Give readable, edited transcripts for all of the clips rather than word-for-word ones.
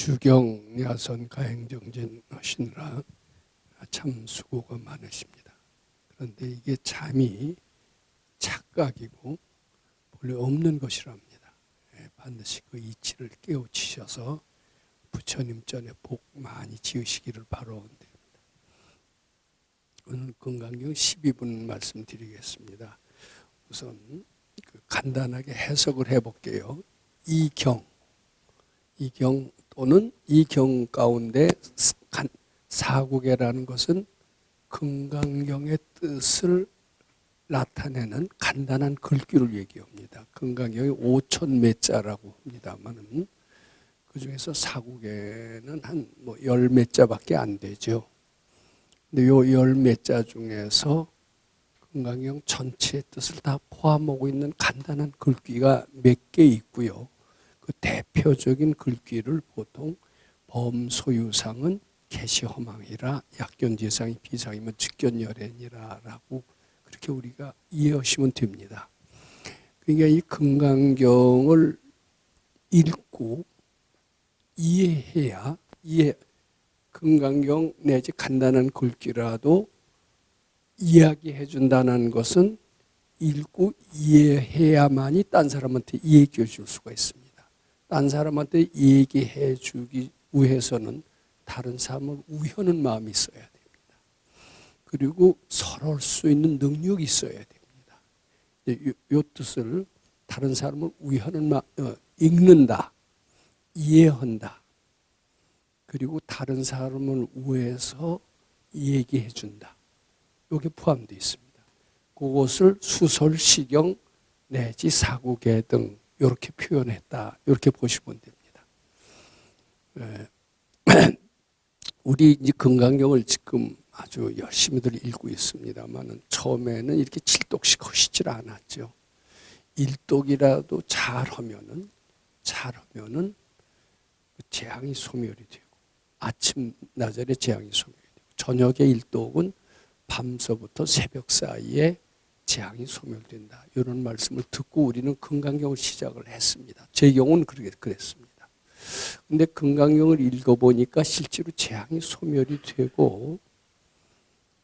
주경 야선 가행정진 하시느라 참 수고가 많으십니다. 그런데 이게 잠이 착각이고 본래 없는 것이랍니다. 반드시 그 이치를 깨우치셔서 부처님 전에 복 많이 지으시기를 바라옵니다. 오늘 건강경 12분 말씀드리겠습니다. 우선 간단하게 해석을 해볼게요. 이경 또는 이 경 가운데 사국에라는 것은 금강경의 뜻을 나타내는 간단한 글귀를 얘기합니다. 금강경이 5천 몇 자라고 합니다만은 그 중에서 사국에는 한 10 몇 자밖에 안 되죠. 근데 요 10 몇 자 중에서 금강경 전체의 뜻을 다 포함하고 있는 간단한 글귀가 몇 개 있고요. 그 대표적인 글귀를 보통 범소유상은 개시허망이라 약견지상이 비상이면 직견열애니라라고 그렇게 우리가 이해하시면 됩니다. 그러니까 이 금강경을 읽고 이해해야 금강경 내지 간단한 글귀라도 이야기해 준다는 것은 읽고 이해해야만이 딴 사람한테 얘기해 줄 수가 있습니다. 딴 사람한테 얘기해 주기 위해서는 다른 사람을 우려하는 마음이 있어야 됩니다. 그리고 설할 수 있는 능력이 있어야 됩니다. 이 뜻을 다른 사람을 우려하는 마음, 읽는다, 이해한다. 그리고 다른 사람을 위해서 얘기해 준다. 이게 포함되어 있습니다. 그것을 수설, 시경 내지 사국에 등 이렇게 표현했다. 이렇게 보시면 됩니다. 우리 이제 금강경을 지금 아주 열심히들 읽고 있습니다만은 처음에는 이렇게 칠독씩 하시질 않았죠. 일독이라도 잘하면은 재앙이 소멸이 되고 아침 낮에 재앙이 소멸이 되고 저녁에 일독은 밤서부터 새벽 사이에 재앙이 소멸된다. 이런 말씀을 듣고 우리는 금강경을 시작을 했습니다. 제 경우는 그랬습니다. 근데 금강경을 읽어보니까 실제로 재앙이 소멸이 되고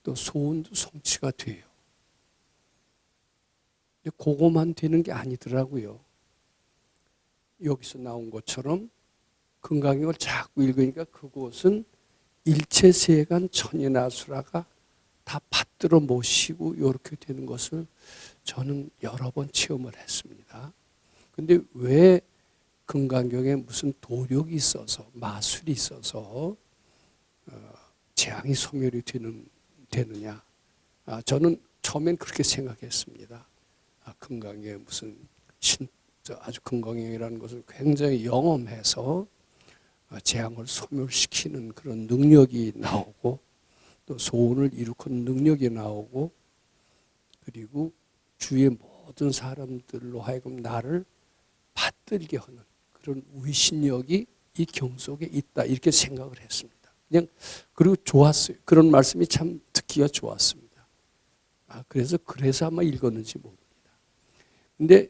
또 소원도 성취가 돼요. 근데 그거만 되는 게 아니더라고요. 여기서 나온 것처럼 금강경을 자꾸 읽으니까 그곳은 일체세간 천인아수라가 다 받들어 모시고 이렇게 되는 것을 저는 여러 번 체험을 했습니다. 근데 왜 금강경에 무슨 도력이 있어서 마술이 있어서 재앙이 소멸이 되느냐? 저는 처음엔 그렇게 생각했습니다. 금강경에 무슨 아주 금강경이라는 것을 굉장히 영험해서 재앙을 소멸시키는 그런 능력이 나오고 또 소원을 일으키는 능력이 나오고 그리고 주위의 모든 사람들로 하여금 나를 받들게 하는 그런 위신력이 이 경 속에 있다 이렇게 생각을 했습니다. 그리고 좋았어요. 그런 말씀이 참 듣기가 좋았습니다. 그래서 아마 읽었는지 모릅니다. 근데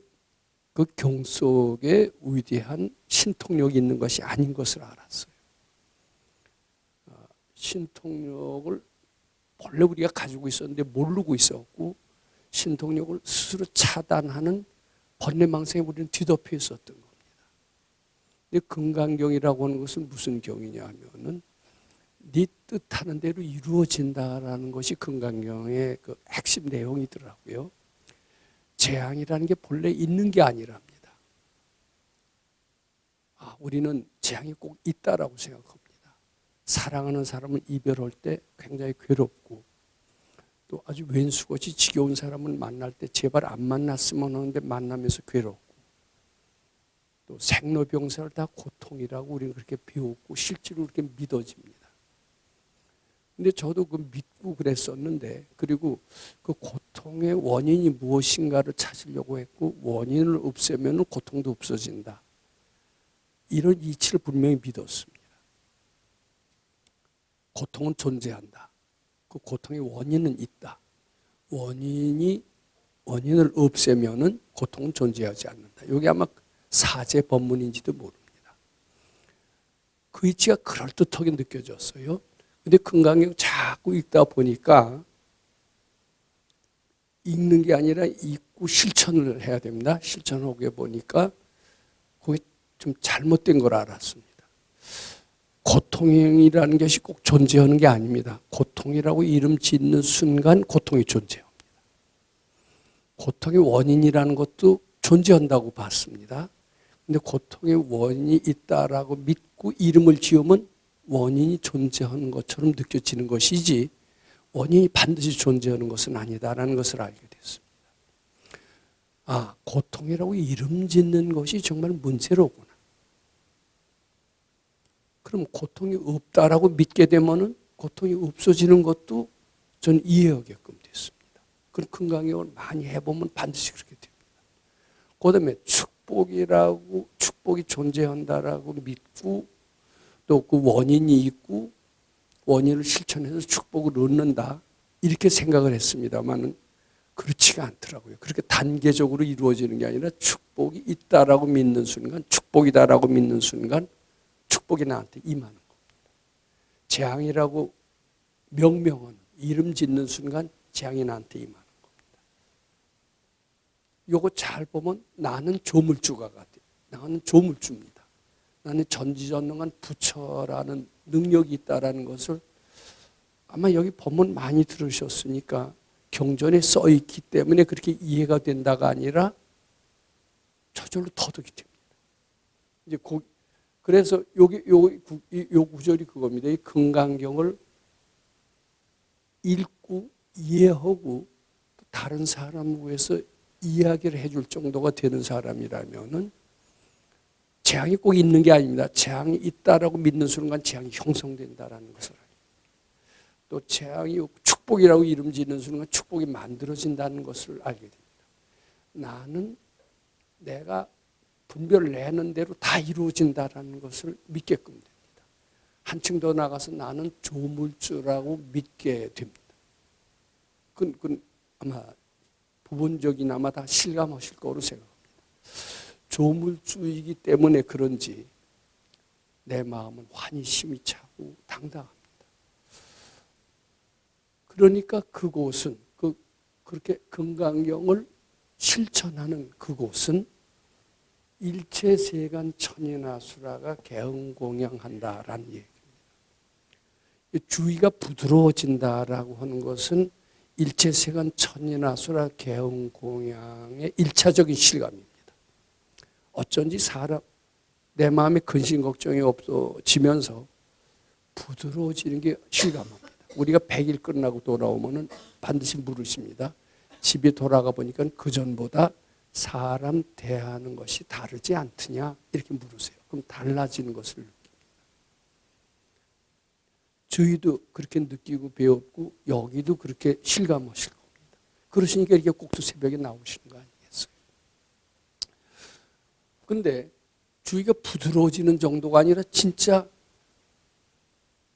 그 경 속에 위대한 신통력이 있는 것이 아닌 것을 알았어요. 신통력을 본래 우리가 가지고 있었는데 모르고 있었고 신통력을 스스로 차단하는 번뇌망상에 우리는 뒤덮여 있었던 겁니다. 근데 금강경이라고 하는 것은 무슨 경이냐 하면은 네 뜻하는 대로 이루어진다라는 것이 금강경의 그 핵심 내용이더라고요. 재앙이라는 게 본래 있는 게 아니랍니다. 우리는 재앙이 꼭 있다라고 생각합니다. 사랑하는 사람을 이별할 때 굉장히 괴롭고 또 아주 왼수같이 지겨운 사람을 만날 때 제발 안 만났으면 하는데 만나면서 괴롭고 또 생로병사를 다 고통이라고 우리는 그렇게 배웠고 실제로 그렇게 믿어집니다. 근데 저도 그 믿고 그랬었는데 그리고 그 고통의 원인이 무엇인가를 찾으려고 했고 원인을 없애면 고통도 없어진다. 이런 이치를 분명히 믿었습니다. 고통은 존재한다. 그 고통의 원인은 있다. 원인을 없애면은 고통은 존재하지 않는다. 이게 아마 사제 법문인지도 모릅니다. 그 위치가 그럴듯하게 느껴졌어요. 근데 금강경 자꾸 읽다 보니까 읽는 게 아니라 읽고 실천을 해야 됩니다. 실천하게 보니까 그게 좀 잘못된 걸 알았습니다. 고통이라는 것이 꼭 존재하는 게 아닙니다. 고통이라고 이름 짓는 순간 고통이 존재합니다. 고통의 원인이라는 것도 존재한다고 봤습니다. 근데 고통의 원인이 있다라고 믿고 이름을 지으면 원인이 존재하는 것처럼 느껴지는 것이지 원인이 반드시 존재하는 것은 아니다라는 것을 알게 됐습니다. 아, 고통이라고 이름 짓는 것이 정말 문제로구나. 그럼 고통이 없다라고 믿게 되면은 고통이 없어지는 것도 저는 이해하게끔 됐습니다. 그런 금강경을 많이 해보면 반드시 그렇게 됩니다. 그 다음에 축복이 존재한다라고 믿고 또 그 원인이 있고 원인을 실천해서 축복을 얻는다 이렇게 생각을 했습니다만은 그렇지가 않더라고요. 그렇게 단계적으로 이루어지는 게 아니라 축복이 있다라고 믿는 순간, 축복이다라고 믿는 순간 축복이 나한테 임하는 겁니다. 재앙이라고 명명하는 이름 짓는 순간 재앙이 나한테 임하는 겁니다. 요거 잘 보면 나는 조물주가 같아요. 나는 조물주입니다. 나는 전지전능한 부처라는 능력이 있다라는 것을 아마 여기 본문 많이 들으셨으니까 경전에 써 있기 때문에 그렇게 이해가 된다가 아니라 저절로 터득이 됩니다. 이제 그래서 요 구절이 그겁니다. 이 금강경을 읽고 이해하고 다른 사람을 위해서 이야기를 해줄 정도가 되는 사람이라면은 재앙이 꼭 있는 게 아닙니다. 재앙이 있다라고 믿는 순간 재앙이 형성된다라는 것을 알고 또 재앙이 축복이라고 이름 짓는 순간 축복이 만들어진다는 것을 알게 됩니다. 나는 내가 분별을 내는 대로 다 이루어진다라는 것을 믿게끔 됩니다. 한층 더 나가서 나는 조물주라고 믿게 됩니다. 그건 아마 부분적이나마 다 실감하실 거로 생각합니다. 조물주이기 때문에 그런지 내 마음은 환희심이 차고 당당합니다. 그러니까 그곳은 그렇게 금강경을 실천하는 그곳은 일체세간 천인아수라가 개흥공양한다라는 얘기입니다. 주의가 부드러워진다라고 하는 것은 일체세간 천인아수라 개흥공양의 1차적인 실감입니다. 어쩐지 내 마음에 근심 걱정이 없어지면서 부드러워지는 게 실감합니다. 우리가 100일 끝나고 돌아오면은 반드시 물으십니다. 집에 돌아가 보니까 그전보다 사람 대하는 것이 다르지 않더냐 이렇게 물으세요. 그럼 달라지는 것을 느낍니다. 저희도 그렇게 느끼고 배웠고 여기도 그렇게 실감하실 겁니다. 그러시니까 이렇게 꼭두 새벽에 나오시는 거 아니겠어요? 근데 주의가 부드러워지는 정도가 아니라 진짜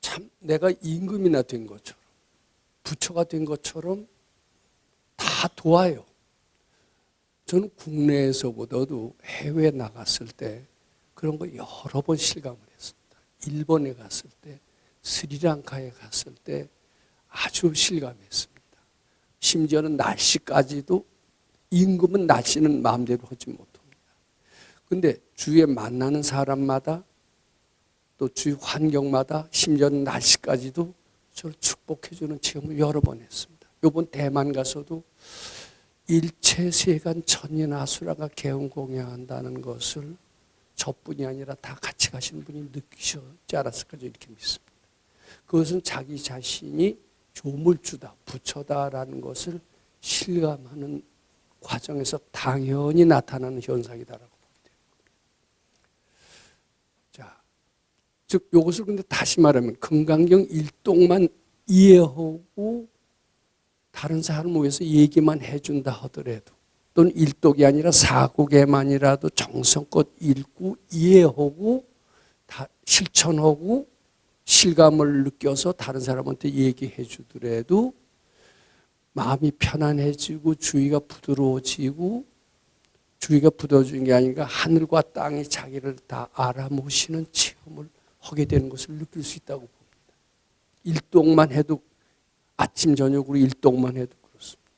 참 내가 임금이나 된 것처럼 부처가 된 것처럼 다 도와요. 저는 국내에서보다도 해외에 나갔을 때 그런 거 여러 번 실감을 했습니다. 일본에 갔을 때, 스리랑카에 갔을 때 아주 실감했습니다. 심지어는 날씨까지도 임금은 날씨는 마음대로 하지 못합니다. 근데 주위에 만나는 사람마다 또 주위 환경마다 심지어는 날씨까지도 저를 축복해주는 체험을 여러 번 했습니다. 이번 대만 가서도 일체세간 천인아수라가 개흥공양한다는 것을 저뿐이 아니라 다 같이 가시는 분이 느끼셨지 않았을까 이렇게 믿습니다. 그것은 자기 자신이 조물주다, 부처다라는 것을 실감하는 과정에서 당연히 나타나는 현상이다라고 보게 됩니다. 자, 즉 이것을 근데 다시 말하면 금강경 일독만 이해하고 다른 사람을 위해서 얘기만 해준다 하더라도 또는 일독이 아니라 사국에만이라도 정성껏 읽고 이해하고 다 실천하고 실감을 느껴서 다른 사람한테 얘기해 주더라도 마음이 편안해지고 주의가 부드러워지고 주의가 부드러워지는 게 아니라 하늘과 땅이 자기를 다 알아모시는 체험을 하게 되는 것을 느낄 수 있다고 봅니다. 일독만 해도 아침 저녁으로 일독만 해도 그렇습니다.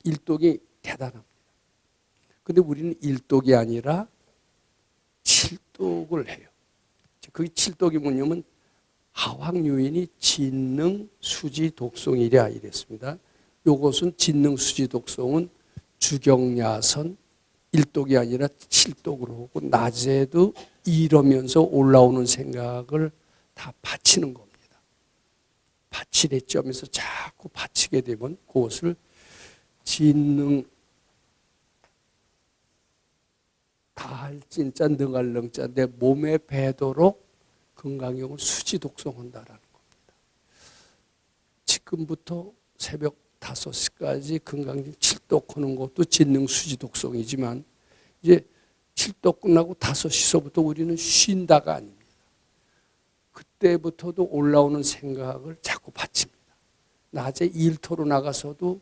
일독이 대단합니다. 그런데 우리는 일독이 아니라 칠독을 해요. 그 칠독이 뭐냐면 하황유인이 진능, 수지, 독송이랴 이랬습니다. 요것은 진능, 수지, 독송은 주경야선 일독이 아니라 칠독으로 하고 낮에도 이러면서 올라오는 생각을 다 바치는 겁니다. 바치래 점에서 자꾸 바치게 되면 그것을 진능 다할 진짜 능할 능자 내 몸에 배도록 건강형을 수지 독송한다라는 겁니다. 지금부터 새벽 5시까지 건강형 칠독하는 것도 진능 수지 독송이지만 이제 칠독 끝나고 5시서부터 우리는 쉰다가 아닙니다. 그때부터도 올라오는 생각을 자꾸 바칩니다. 낮에 일터로 나가서도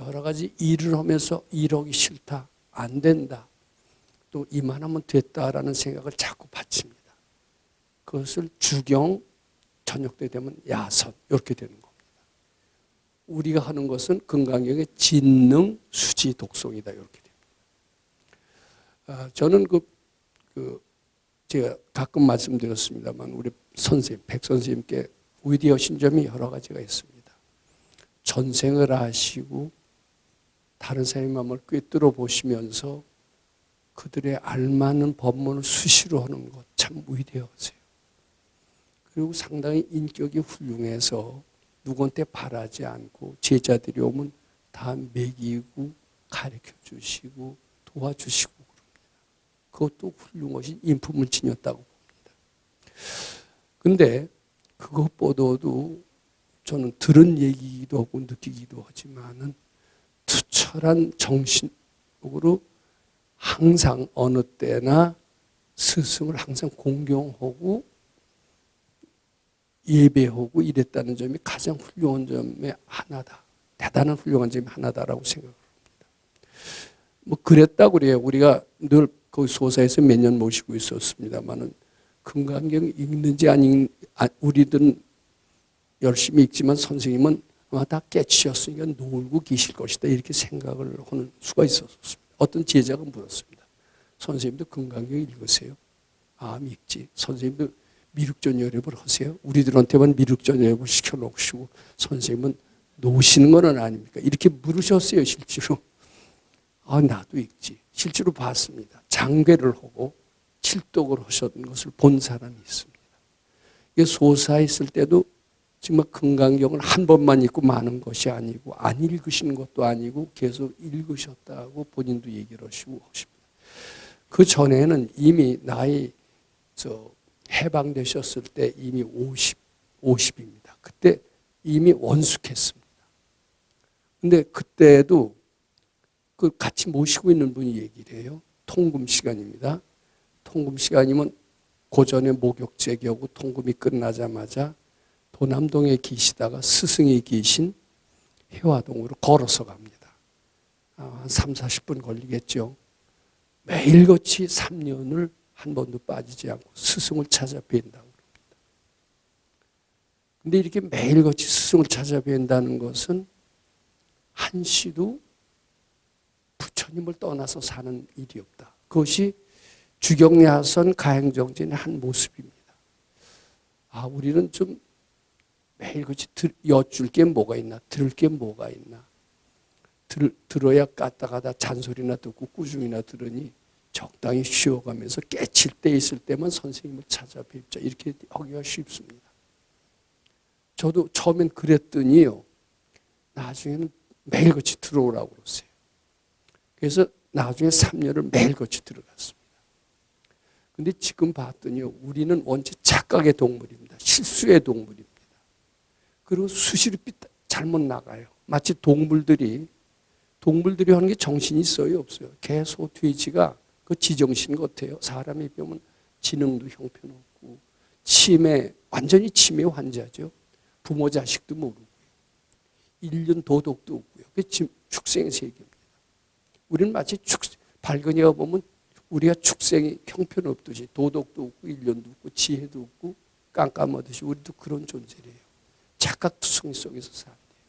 여러 가지 일을 하면서 일하기 싫다, 안 된다, 또 이만하면 됐다라는 생각을 자꾸 바칩니다. 그것을 주경, 저녁 때 되면 야선 이렇게 되는 겁니다. 우리가 하는 것은 건강경의 진능, 수지, 독송이다 이렇게 됩니다. 저는 제가 가끔 말씀드렸습니다만 우리 선생님, 백 선생님께 위대하신 점이 여러 가지가 있습니다. 전생을 아시고 다른 사람의 마음을 꿰뚫어 보시면서 그들의 알맞는 법문을 수시로 하는 것 참 위대하세요. 그리고 상당히 인격이 훌륭해서 누구한테 바라지 않고 제자들이 오면 다 먹이고 가르쳐 주시고 도와주시고 그럽니다. 그것도 훌륭하신 인품을지녔다고 봅니다. 그런데 그것보다도 저는 들은 얘기이기도 하고 느끼기도 하지만은 투철한 정신으로 항상 어느 때나 스승을 항상 공경하고 예배하고 이랬다는 점이 가장 훌륭한 점의 하나다. 대단한 훌륭한 점이 하나다라고 생각합니다. 뭐 그랬다고 그래요. 우리가 늘 그 소사에서 몇 년 모시고 있었습니다만은 금강경 읽는지 안 읽는 우리들은 열심히 읽지만 선생님은 다 깨치셨으니까 놀고 계실 것이다 이렇게 생각을 하는 수가 있었습니다. 어떤 제자가 물었습니다. 선생님도 금강경 읽으세요? 아, 읽지. 선생님도 미륵전열협을 하세요? 우리들한테만 미륵전열협을 시켜놓으시고 선생님은 노시는 건 아닙니까? 이렇게 물으셨어요, 실제로. 아, 나도 읽지. 실제로 봤습니다. 장괴를 하고 칠독을 하셨던 것을 본 사람이 있습니다. 이게 소사에 있을 때도 정말 금강경을 한 번만 읽고 마는 것이 아니고 안 읽으시는 것도 아니고 계속 읽으셨다고 본인도 얘기를 하시고 하십니다. 그 전에는 이미 나이 해방되셨을 때 이미 50입니다. 그때 이미 원숙했습니다. 근데 그때도 그 같이 모시고 있는 분이 얘기를 해요. 통금 시간입니다. 통금 시간이면 고전에 목욕제기하고 통금이 끝나자마자 도남동에 계시다가 스승이 계신 해화동으로 걸어서 갑니다. 한 3, 40분 걸리겠죠. 매일같이 3년을 한 번도 빠지지 않고 스승을 찾아뵌다고 합니다. 그런데 이렇게 매일같이 스승을 찾아뵌다는 것은 한시도 부처님을 떠나서 사는 일이 없다. 그것이 주경야선 가행정진의 한 모습입니다. 아, 우리는 좀 매일같이 여쭐 게 뭐가 있나, 들을 게 뭐가 있나. 들어야 까딱하다 잔소리나 듣고 꾸중이나 들으니 적당히 쉬어가면서 깨칠 때 있을 때만 선생님을 찾아뵙자. 이렇게 하기가 쉽습니다. 저도 처음엔 그랬더니요. 나중에는 매일같이 들어오라고 그러세요. 그래서 나중에 3년을 매일같이 들어갔습니다. 근데 지금 봤더니요. 우리는 원체 착각의 동물입니다. 실수의 동물입니다. 그리고 수시로 잘못 나가요. 마치 동물들이 하는 게 정신이 있어요, 없어요? 개, 소, 돼지가 그 지정신 같아요. 사람이 보면 지능도 형편없고 완전히 치매 환자죠. 부모 자식도 모르고요. 인륜 도덕도 없고요. 그게 축생의 세계입니다. 우리는 마치 발근이가 보면 우리가 축생이 형편없듯이 도덕도 없고 일련도 없고 지혜도 없고 깜깜하듯이 우리도 그런 존재래요. 착각투성이 속에서 살아야 돼요.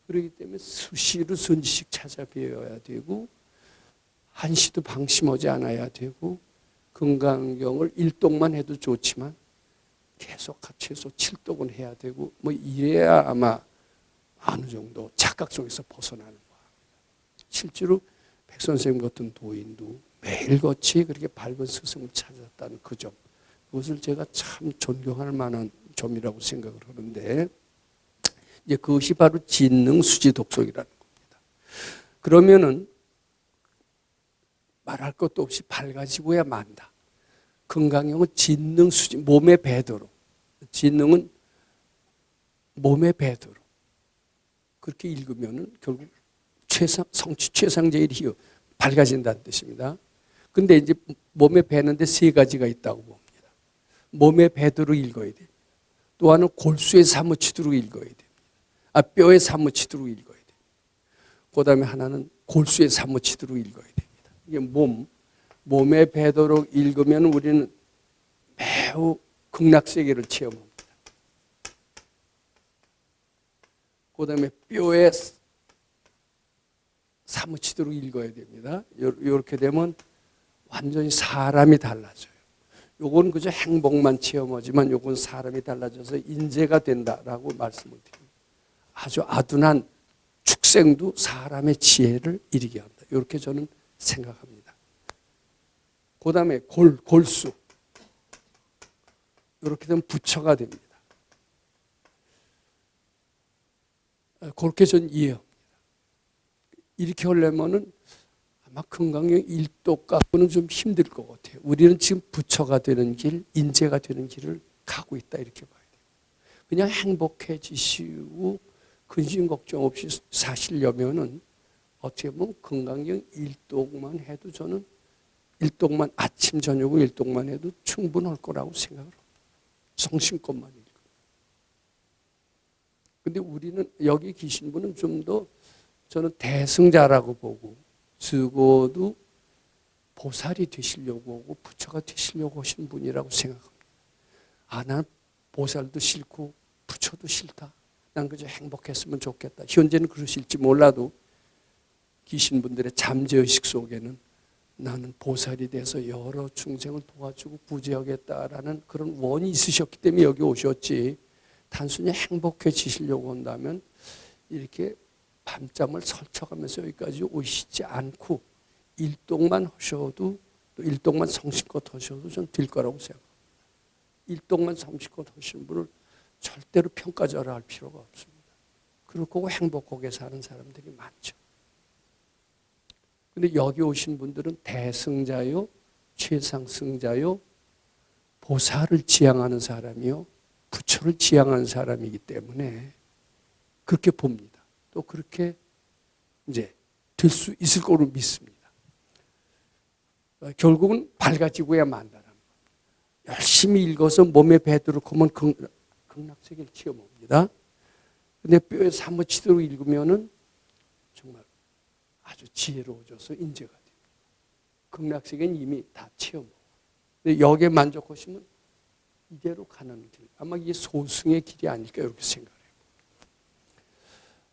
그렇기 때문에 수시로 선지식 찾아뵈어야 되고 한시도 방심하지 않아야 되고 금강경을 1독만 해도 좋지만 계속 최소 7독은 해야 되고 뭐 이래야 아마 어느 정도 착각 속에서 벗어나는 거야. 실제로 백 선생님 같은 도인도 매일같이 그렇게 밝은 스승을 찾았다는 그 점, 그것을 제가 참 존경할 만한 점이라고 생각을 하는데, 이제 그것이 바로 진능 수지 독속이라는 겁니다. 그러면은 말할 것도 없이 밝아지고야 만다. 금강경은 진능 수지, 몸의 배도로, 진능은 몸의 배도로 그렇게 읽으면은 결국 성취 최상제일이요 밝아진다는 뜻입니다. 근데 이제 몸에 배는데 세 가지가 있다고 봅니다. 몸의 배도로 읽어야 됩니다. 또 하나는 골수의 사무치도록 읽어야 됩니다. 뼈의 사무치도록 읽어야 됩니다. 그 다음에 하나는 골수의 사무치도록 읽어야 됩니다. 이게 몸의 배도로 읽으면 우리는 매우 극락세계를 체험합니다. 그 다음에 뼈의 사무치도록 읽어야 됩니다. 이렇게 되면 완전히 사람이 달라져요. 요건 그저 행복만 체험하지만 요건 사람이 달라져서 인재가 된다라고 말씀을 드립니다. 아주 아둔한 축생도 사람의 지혜를 이루게 한다. 이렇게 저는 생각합니다. 그 다음에 골수. 이렇게 되면 부처가 됩니다. 그렇게 저는 이해합니다. 이렇게 하려면은 아마 금강경 1독 갖고는 좀 힘들 것 같아요. 우리는 지금 부처가 되는 길, 인재가 되는 길을 가고 있다 이렇게 봐야 돼요. 그냥 행복해지시고 근심 걱정 없이 사시려면은 어떻게 보면 금강경 1독만 해도 저는 1독만 아침 저녁을 1독만 해도 충분할 거라고 생각을 합니다. 성심껏만 읽고. 근데 우리는 여기 계신 분은 좀 더 저는 대승자라고 보고 적어도 보살이 되시려고 하고 부처가 되시려고 하시는 분이라고 생각합니다. 난 보살도 싫고 부처도 싫다. 난 그저 행복했으면 좋겠다. 현재는 그러실지 몰라도 계신 분들의 잠재의식 속에는 나는 보살이 돼서 여러 중생을 도와주고 구제하겠다라는 그런 원이 있으셨기 때문에 여기 오셨지, 단순히 행복해지시려고 한다면 이렇게 밤잠을 설쳐가면서 여기까지 오시지 않고 1독만 하셔도, 또 1독만 성실껏 하셔도 전 될 거라고 생각합니다. 1독만 성실껏 하시는 분을 절대로 평가절하할 필요가 없습니다. 그렇고 행복하게 사는 사람들이 많죠. 근데 여기 오신 분들은 대승자요, 최상승자요, 보살을 지향하는 사람이요, 부처를 지향하는 사람이기 때문에 그렇게 봅니다. 또 그렇게 이제 될 수 있을 거로 믿습니다. 결국은 밝아지고야 만다는 거. 열심히 읽어서 몸에 배도록 하면 극락세계를 체험합니다. 근데 뼈에 사무치도록 읽으면은 정말 아주 지혜로워져서 인재가 됩니다. 극락세계는 이미 다 체험하고. 근데 여기에 만족하시면 이대로 가는 길. 아마 이게 소승의 길이 아닐까 이렇게 생각해요.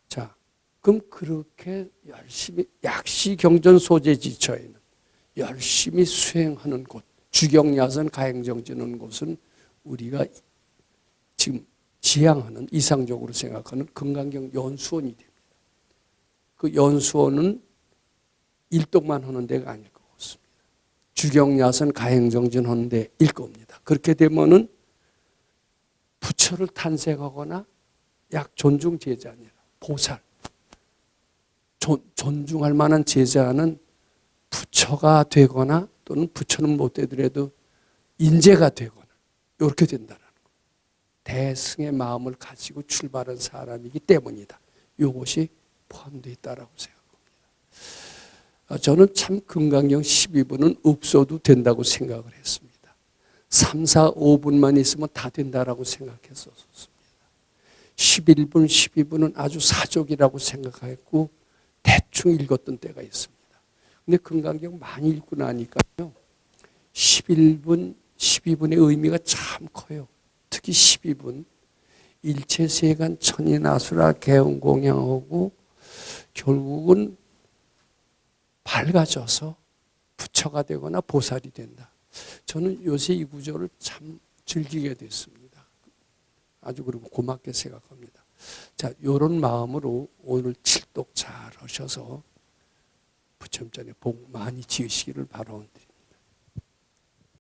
자, 그럼 그렇게 열심히 약시경전 소재지처에는 열심히 수행하는 곳, 주경야선 가행정지는 곳은 우리가 지금 지향하는, 이상적으로 생각하는 금강경 연수원이 됩니다. 그 연수원은 1독만 하는 데가 아닐 것 같습니다. 주경야선 가행정진 하는 데일 겁니다. 그렇게 되면은 부처를 탄생하거나 약 존중 제자 아니라 보살, 존중할 만한 제자는 부처가 되거나 또는 부처는 못 되더라도 인재가 되거나 이렇게 된다는 거. 대승의 마음을 가지고 출발한 사람이기 때문이다. 이것이 포함되어 있다고 생각합니다. 저는 참 금강경 12분은 없어도 된다고 생각을 했습니다. 3, 4, 5분만 있으면 다 된다라고 생각했었습니다. 11분, 12분은 아주 사족이라고 생각했고 대충 읽었던 때가 있습니다. 근데 금강경 많이 읽고 나니까요. 11분, 12분의 의미가 참 커요. 특히 12분. 일체세간 천인아수라 개운공양하고 결국은 밝아져서 부처가 되거나 보살이 된다. 저는 요새 이 구절을 참 즐기게 됐습니다. 아주 그리고 고맙게 생각합니다. 자, 이런 마음으로 오늘 칠독 잘 하셔서 부처님 전에 복 많이 지으시기를 바라옵니다.